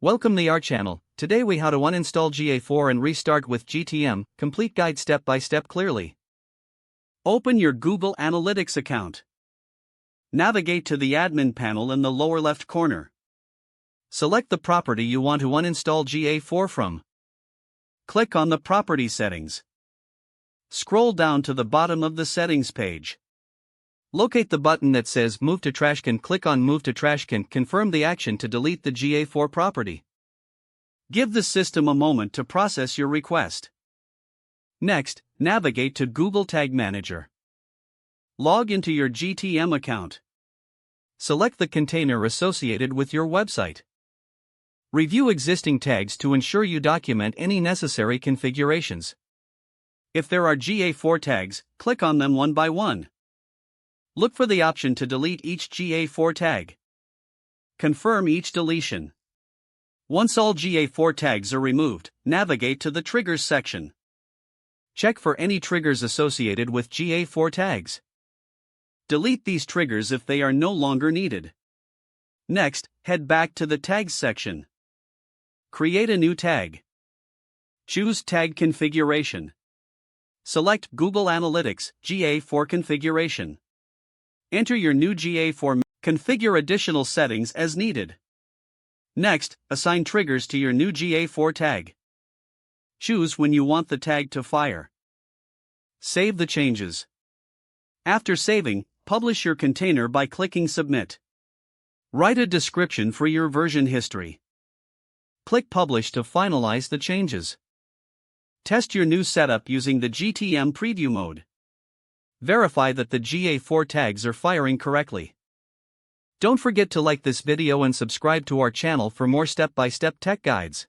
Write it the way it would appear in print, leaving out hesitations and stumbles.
Welcome to our channel. Today we how to uninstall GA4 and restart with GTM, complete guide step by step clearly. Open your Google Analytics account. Navigate to the admin panel in the lower left corner. Select the property you want to uninstall GA4 from. Click on the property settings. Scroll down to the bottom of the settings page. Locate the button that says Move to Trashcan. Click on Move to Trashcan. Confirm the action to delete the GA4 property. Give the system a moment to process your request. Next, navigate to Google Tag Manager. Log into your GTM account. Select the container associated with your website. Review existing tags to ensure you document any necessary configurations. If there are GA4 tags, click on them one by one. Look for the option to delete each GA4 tag. Confirm each deletion. Once all GA4 tags are removed, navigate to the Triggers section. Check for any triggers associated with GA4 tags. Delete these triggers if they are no longer needed. Next, head back to the Tags section. Create a new tag. Choose Tag Configuration. Select Google Analytics GA4 configuration. Enter your new GA4. Configure additional settings as needed. Next, assign triggers to your new GA4 tag. Choose when you want the tag to fire. Save the changes. After saving, publish your container by clicking Submit. Write a description for your version history. Click Publish to finalize the changes. Test your new setup using the GTM preview mode. Verify that the GA4 tags are firing correctly. Don't forget to like this video and subscribe to our channel for more step-by-step tech guides.